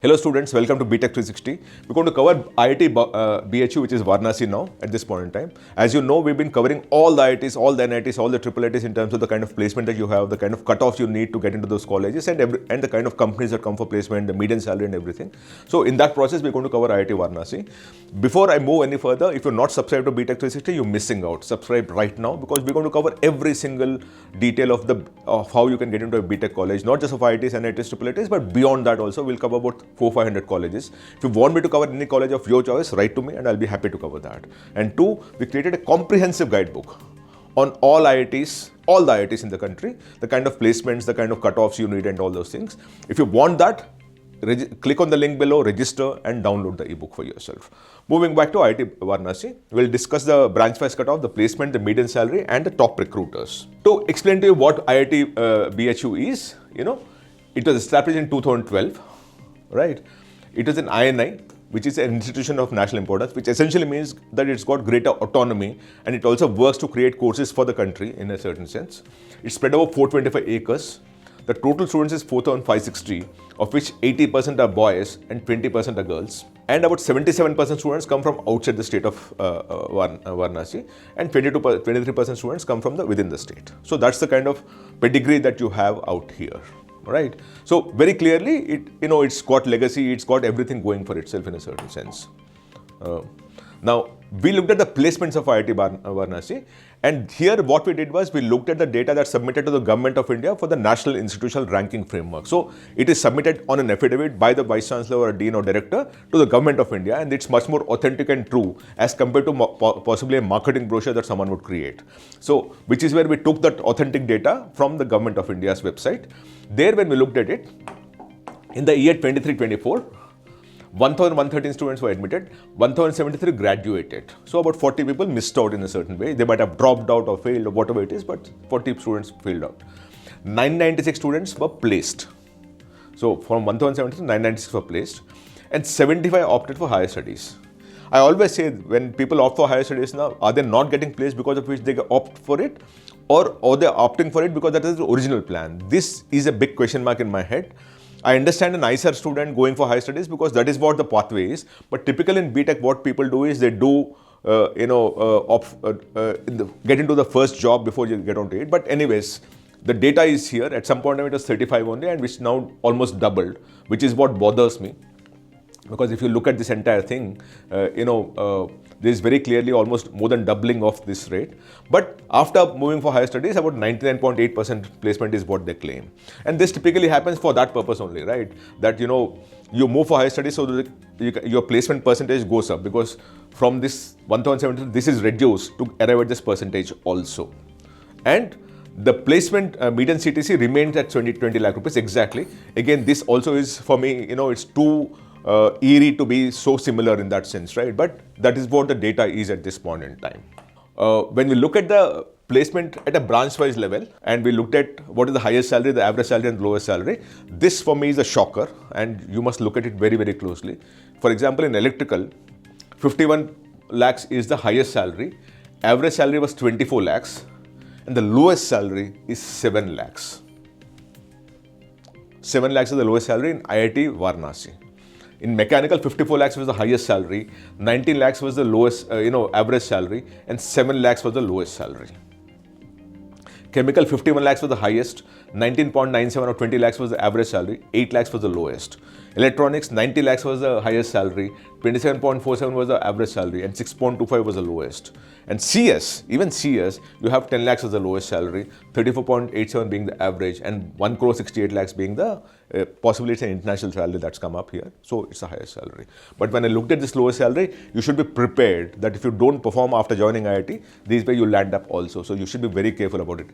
Hello students, welcome to BTech 360. We're going to cover IIT BHU, which is Varanasi now at this point in time. As you know, we've been covering all the IITs, all the NITs, all the triple IITs in terms of the kind of placement that you have, the kind of cutoffs you need to get into those colleges and the kind of companies that come for placement, the median salary and everything. So in that process, we're going to cover IIT Varanasi. Before I move any further, if you're not subscribed to BTech 360, you're missing out. Subscribe right now because we're going to cover every single detail of how you can get into a BTech college, not just of IITs, NITs, triple IITs, but beyond that also, we'll cover about 400-500 colleges. If you want me to cover any college of your choice, write to me and I'll be happy to cover that. And two, we created a comprehensive guidebook on all the IITs in the country, the kind of placements, the kind of cutoffs you need and all those things. If you want that, click on the link below, register and download the ebook for yourself. Moving back to IIT Varanasi, we'll discuss the branch-wise cutoff, the placement, the median salary and the top recruiters. To explain to you what IIT BHU is, it was established in 2012, right? It is an INI, which is an institution of national importance, which essentially means that it's got greater autonomy and it also works to create courses for the country in a certain sense. It's spread over 425 acres. The total students is 4,560, of which 80% are boys and 20% are girls. And about 77% students come from outside the state of Varanasi and 23% students come from within the state. So that's the kind of pedigree that you have out here. Right. So very clearly, it's got legacy, it's got everything going for itself in a certain sense. Now, we looked at the placements of IIT Varanasi, and here what we did was we looked at the data that's submitted to the Government of India for the National Institutional Ranking Framework. So it is submitted on an affidavit by the Vice Chancellor or a Dean or Director to the Government of India, and it's much more authentic and true as compared to possibly a marketing brochure that someone would create. So, which is where we took that authentic data from the Government of India's website. There, when we looked at it, in the year 23-24, 1,113 students were admitted, 1,073 graduated. So about 40 people missed out in a certain way. They might have dropped out or failed or whatever it is, but 40 students failed out. 996 students were placed. So from 1,073, 996 were placed and 75 opted for higher studies. I always say when people opt for higher studies now, are they not getting placed because of which they opt for it? Or they're opting for it because that is the original plan? This is a big question mark in my head. I understand an ICER student going for higher studies because that is what the pathway is. But typically in BTech, what people do is they do, get into the first job before you get onto it. But anyways, the data is here. At some point it was 35 only and which now almost doubled, which is what bothers me. Because if you look at this entire thing, there is very clearly almost more than doubling of this rate. But after moving for higher studies, about 99.8% placement is what they claim. And this typically happens for that purpose only, right? That, you move for higher studies so that your placement percentage goes up because from this 1,070, this is reduced to arrive at this percentage also. And the placement median CTC remains at 20 lakh rupees exactly. Again, this also is for me, it's too eerie to be so similar in that sense, right? But that is what the data is at this point in time. When we look at the placement at a branch-wise level and we looked at what is the highest salary, the average salary and the lowest salary, this for me is a shocker and you must look at it very, very closely. For example, in electrical, 51 lakhs is the highest salary, average salary was 24 lakhs and the lowest salary is 7 lakhs. 7 lakhs is the lowest salary in IIT Varanasi. In mechanical, 54 lakhs was the highest salary, 19 lakhs was the lowest, average salary, and 7 lakhs was the lowest salary. Chemical, 51 lakhs was the highest, 19.97 or 20 lakhs was the average salary, 8 lakhs was the lowest. Electronics, 90 lakhs was the highest salary, 27.47 was the average salary, and 6.25 was the lowest. And CS, even CS, you have 10 lakhs as the lowest salary, 34.87 being the average, and 1 crore 68 lakhs being the, possibly it's an international salary that's come up here, so it's the highest salary. But when I looked at this lowest salary, you should be prepared that if you don't perform after joining IIT, this way you land up also. So you should be very careful about it.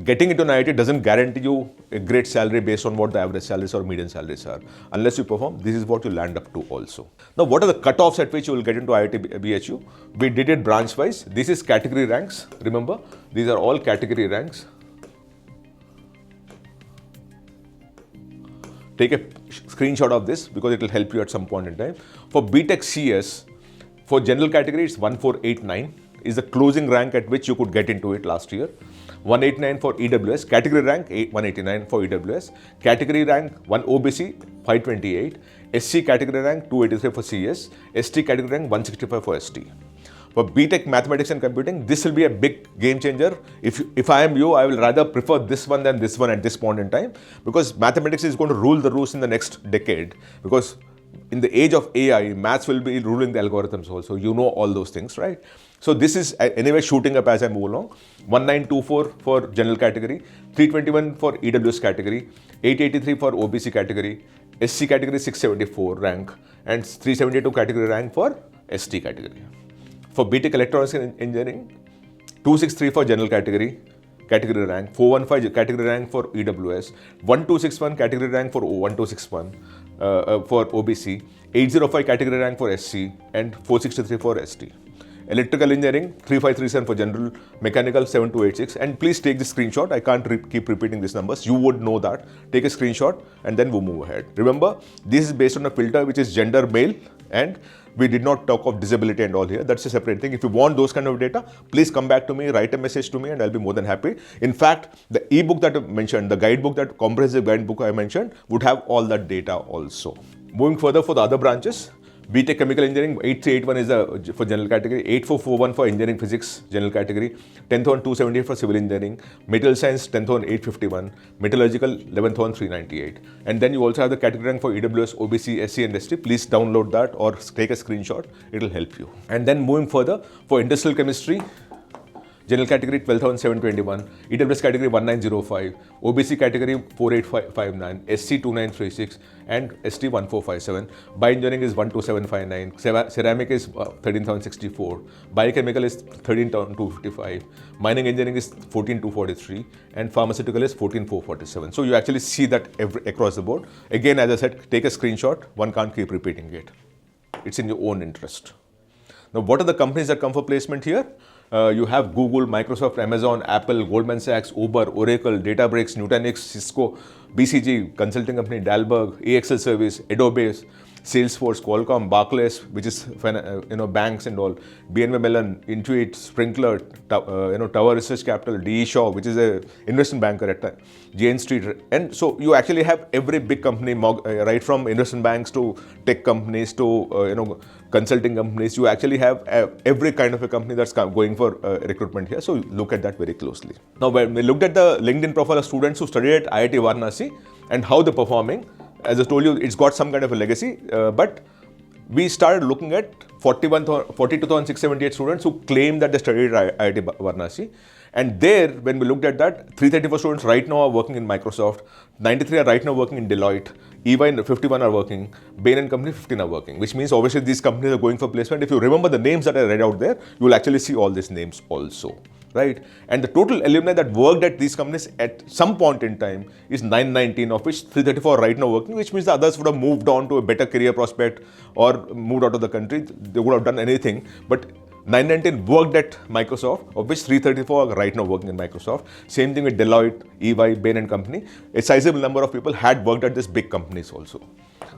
Getting into an IIT doesn't guarantee you a great salary based on what the average salaries or median salaries are. Unless you perform, this is what you land up to also. Now, what are the cutoffs at which you will get into IIT BHU? We did it branch-wise. This is category ranks. Remember, these are all category ranks. Take a screenshot of this because it will help you at some point in time. For BTech CS, for general category, it's 1489. is the closing rank at which you could get into it last year. 189 for EWS, category rank 189 for EWS, category rank 1 OBC 528, SC category rank 283 for CS, ST category rank 165 for ST. For BTech Mathematics and Computing, this will be a big game changer. If I am you, I will rather prefer this one than this one at this point in time, because mathematics is going to rule the roost in the next decade, because in the age of AI, maths will be ruling the algorithms also. You know all those things, right? So this is anyway shooting up as I move along. 1924 for general category, 321 for EWS category, 883 for OBC category, SC category 674 rank, and 372 category rank for ST category. For BTech Electronics and Engineering, 263 for general category rank, 415 category rank for EWS, 1261 category rank for 1261 for OBC, 805 category rank for SC, and 463 for ST. Electrical Engineering, 3537 for General, Mechanical 7286, and please take the screenshot. I can't keep repeating these numbers. You would know that. Take a screenshot and then we'll move ahead. Remember, this is based on a filter which is gender male, and we did not talk of disability and all here. That's a separate thing. If you want those kind of data, please come back to me, write a message to me, and I'll be more than happy. In fact, the ebook that I mentioned, the guidebook, that comprehensive guidebook I mentioned, would have all that data also. Moving further for the other branches, BTech Chemical Engineering, 8381 is for general category, 8441 for engineering physics general category, 10,278 for civil engineering, material science 10,851, metallurgical 11,398. And then you also have the category rank for EWS, OBC, SC and ST. Please download that or take a screenshot. It will help you. And then moving further, for industrial chemistry, general category 12,721, EWS category 1905, OBC category 4859, SC 2936, and ST 1457. Bioengineering is 12759, ceramic is 13,064, biochemical is 13,255, mining engineering is 14,243, and pharmaceutical is 14,447. So you actually see that across the board. Again, as I said, take a screenshot. One can't keep repeating it. It's in your own interest. Now, what are the companies that come for placement here? You have Google, Microsoft, Amazon, Apple, Goldman Sachs, Uber, Oracle, Databricks, Nutanix, Cisco, BCG, consulting company, Dalberg, AXL Service, Adobe, Salesforce, Qualcomm, Barclays, which is banks and all, BNY Mellon, Intuit, Sprinkler, Tower Research Capital, DE Shaw, which is a investment banker at Jane Street. And so you actually have every big company, right from investment banks to tech companies to consulting companies. You actually have every kind of a company that's going for recruitment here. So look at that very closely. Now, when we looked at the LinkedIn profile of students who studied at IIT Varanasi and how they're performing, as I told you, it's got some kind of a legacy, but we started looking at 42,678 students who claim that they studied at IIT Varanasi. And there, when we looked at that, 334 students right now are working in Microsoft, 93 are right now working in Deloitte, EY 51 are working, Bain & Company 15 are working, which means obviously these companies are going for placement. If you remember the names that I read out there, you will actually see all these names also, right? And the total alumni that worked at these companies at some point in time is 919, of which 334 are right now working, which means the others would have moved on to a better career prospect or moved out of the country. They would have done anything, but 919 worked at Microsoft, of which 334 are right now working in Microsoft. Same thing with Deloitte, EY, Bain & Company. A sizable number of people had worked at these big companies also,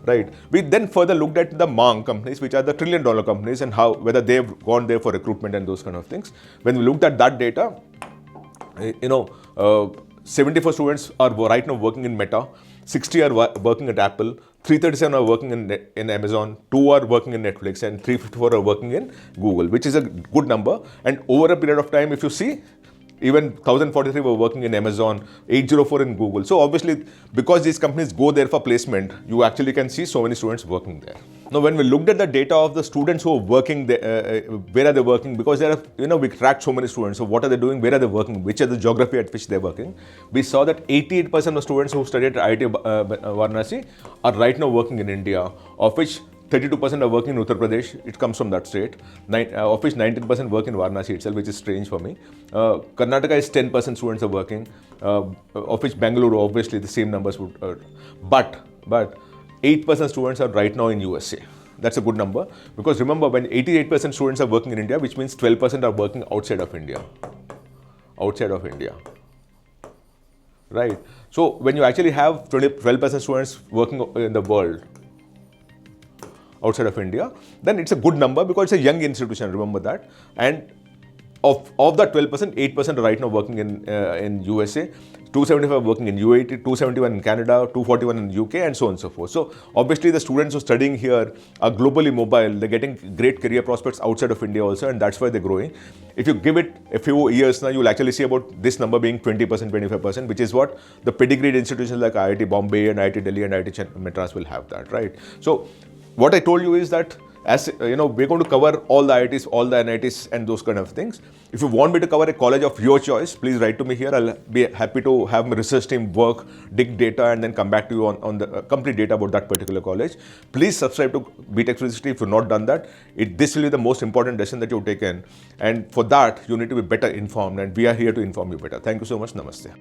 right? We then further looked at the Mang companies, which are the trillion-dollar companies, and whether they've gone there for recruitment and those kind of things. When we looked at that data, 74 students are right now working in Meta, 60 are working at Apple, 337 are working in Amazon, 2 are working in Netflix, and 354 are working in Google, which is a good number. And over a period of time, if you see, even 1,043 were working in Amazon, 804 in Google. So obviously, because these companies go there for placement, you actually can see so many students working there. Now, when we looked at the data of the students who are working there, where are they working? Because there are, we tracked so many students. So what are they doing? Where are they working? Which are the geography at which they're working? We saw that 88% of students who studied at IIT Varanasi are right now working in India, of which 32% are working in Uttar Pradesh. It comes from that state. Of which 19% work in Varanasi itself, which is strange for me. Karnataka is 10% students are working, of which Bangalore, obviously the same numbers would. But 8% students are right now in USA. That's a good number, because remember, when 88% students are working in India, which means 12% are working outside of India. Outside of India. Right. So when you actually have 12% students working in the world, outside of India, then it's a good number because it's a young institution, remember that. And Of that 12%, 8% are right now working in USA, 275 working in UAT, 271 in Canada, 241 in UK, and so on and so forth. So obviously the students who are studying here are globally mobile. They're getting great career prospects outside of India also, and that's why they're growing. If you give it a few years now, you'll actually see about this number being 20%, 25%, which is what the pedigreed institutions like IIT Bombay and IIT Delhi and IIT Madras will have that, right? So what I told you is that, as you know, we're going to cover all the IITs, all the NITs, and those kind of things. If you want me to cover a college of your choice, please write to me here. I'll be happy to have my research team work, dig data, and then come back to you on the complete data about that particular college. Please subscribe to BTech 360 if you've not done that. This will be the most important lesson that you've taken. And for that, you need to be better informed, and we are here to inform you better. Thank you so much. Namaste.